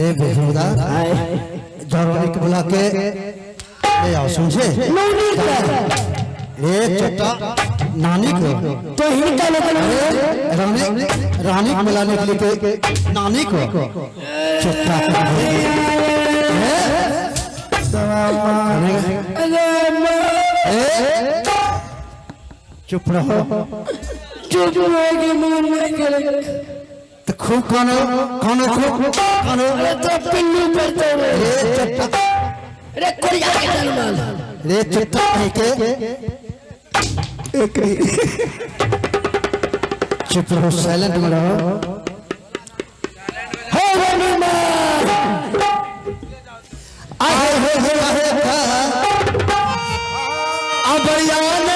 रे बेहुदा जरूरी के बुला के ले आओ समझे रे चट्टा नानी को तो ही का लेकर रानी रानी को मिलाने के लिए नानी को चट्टा चुप रहो चुप होगी मन नहीं करे तो खूब खानो खानो खूब खानो तो पिल्लू करते रे चट्टा रे कोरिया के जन्माल रे चट्टा के एक चुप रहो साइलेंट में रहो हो रानी मां आहे हो अब यान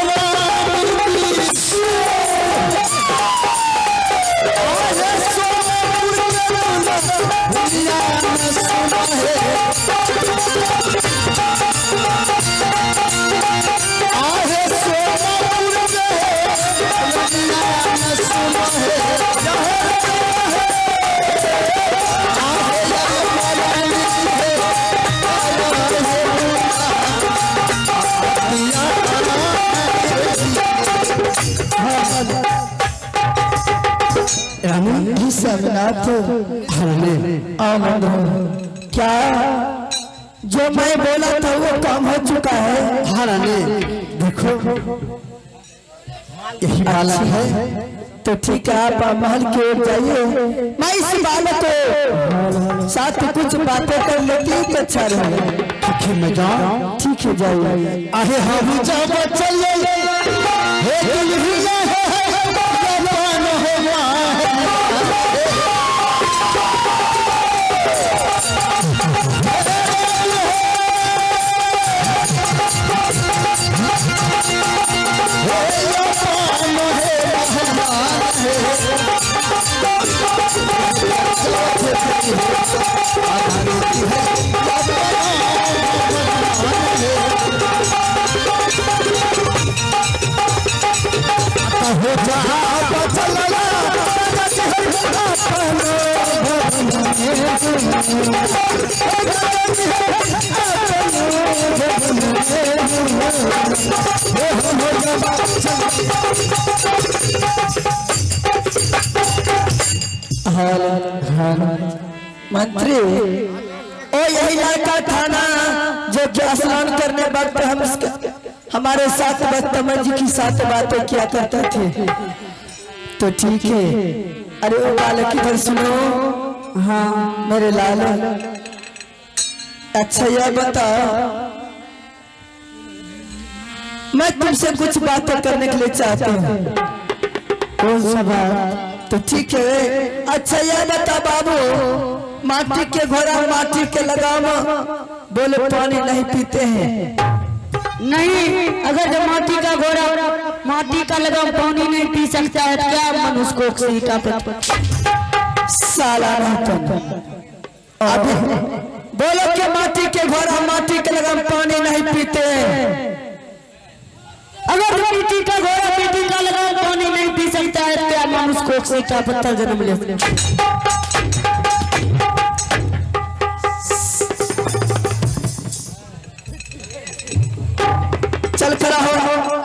क्या जो मैं बोला था वो काम हो चुका है। हाँ रानी देखो यही बालक है तो ठीक है आप महल की ओर जाइए, मैं इस बालक को साथ कुछ बातें कर लेती तो अच्छा रहेगा। ठीक है मैं जाऊँ ठीक है जाइए। आहे हम जब चले हे दिल ही है जवान हो मंत्री ओ यही लड़का था ना जो स्नान करने वक्त हम हमारे साथ बदतमीजी की साथ बातें किया करते थे। तो ठीक है, अरे ओ बालक इधर सुनो। हाँ मेरे लाल, अच्छा यह बता, मैं तुमसे कुछ बातें करने के लिए चाहता हूँ। कौन सा बात? तो ठीक है, अच्छा यह बता बाबू, माटी के घोड़ा माटी के लगाम बोले पानी नहीं पीते हैं। नहीं, अगर जो माटी का घोड़ा माटी का लगाम पानी नहीं पी सकता है तो क्या मनुष्य को सीटा पर साला अभी बोलो कि माटी के घोड़ा माटी के लगाम पानी नहीं पीते हैं। अगर मिट्टी का घोड़ा मिट्टी का लगाम पानी नहीं पी सकता है तो क्या मनुष्य को सीटा पत्थर जन्म ले। चल खड़ा हो।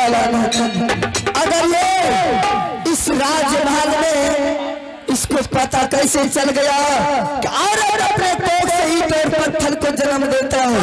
साला अगर ये इस राजमहल में इसको पता कैसे चल गया कि और अपने कोख से ही पेड़ पत्थर को जन्म देता है।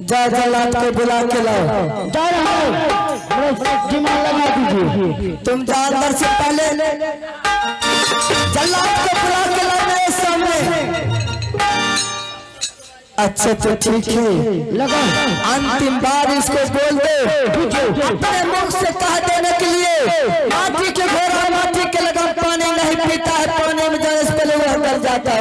जा जल्लाद को बुला के लाओ। दिमाग लगा दीजिए। तुम जा अंदर से पहले जल्लाद को बुला के लाओ मेरे सामने। अच्छा तो ठीक है, लगा अंतिम बार इसको बोल दे अपने मुख से कह देने के लिए माटी के घोड़ा माटी के लगाम पानी नहीं पीता है, पानी में जाने से पहले वह डर जाता है।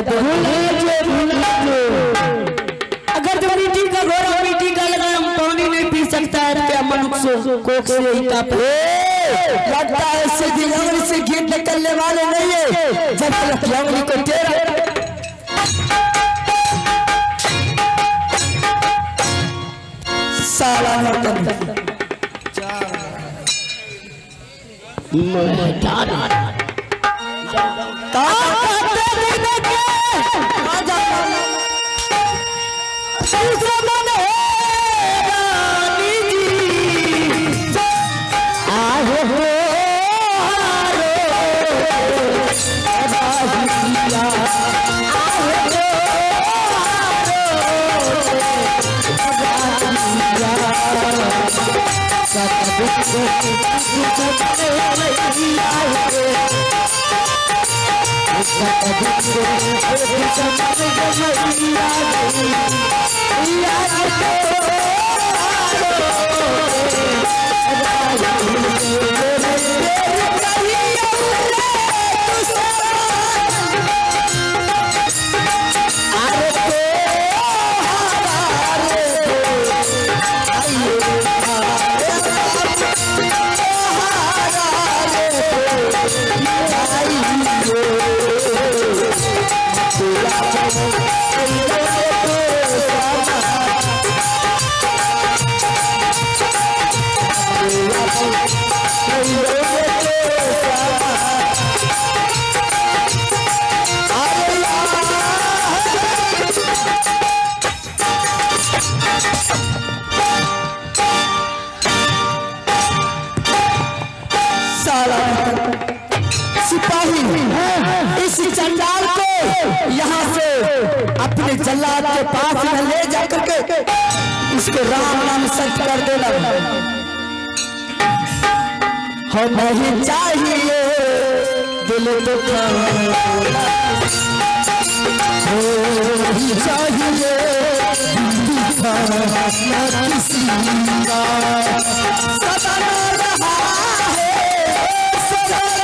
अगर जो मिट्टी का घोड़ा मिट्टी का लगाम पानी नहीं पी सकता है, क्या मनुष्य कोख से ही लगता है सीधी अंगली से घी निकलने वाले नहीं है। जब तक अंगली को टेढ़ा साला जल्लाद के पास में ले जाकर के इसको राम नाम सच कर देना। हम नहीं चाहिए दिल दुखाना, चाहिए किसी का सदा रहा है, सदा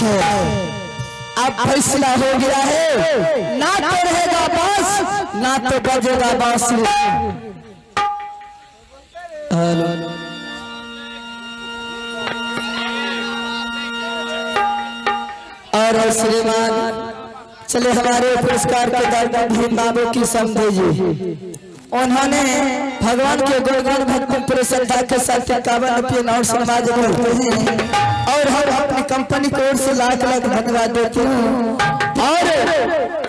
अच्छा अब फैसला हो गया है, ना तो रहेगा बांस ना तो बजेगा बांसुरी। और श्रीमान चले हमारे पुरस्कार के दाता भीम बाबू की समझे जी, उन्होंने भगवान के गुणगान भक्ति पूरे श्रद्धा के साथ 51 रुपये नौ समाज करते हैं और हम अपनी कंपनी की ओर से लाख लाख धन्यवाद देती हूँ और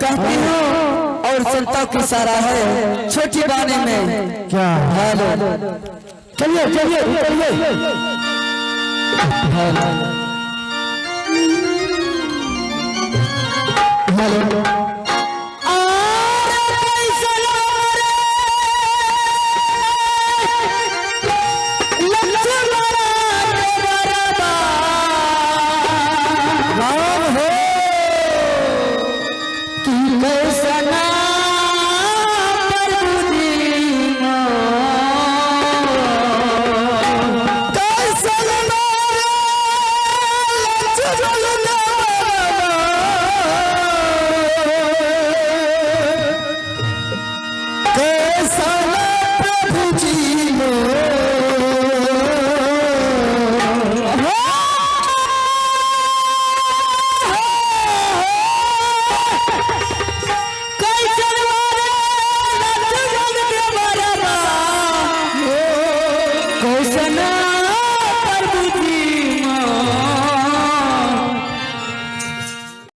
कहती हूँ और जनता की सारा है छोटी बाने में क्या चलिए चलिए हेलो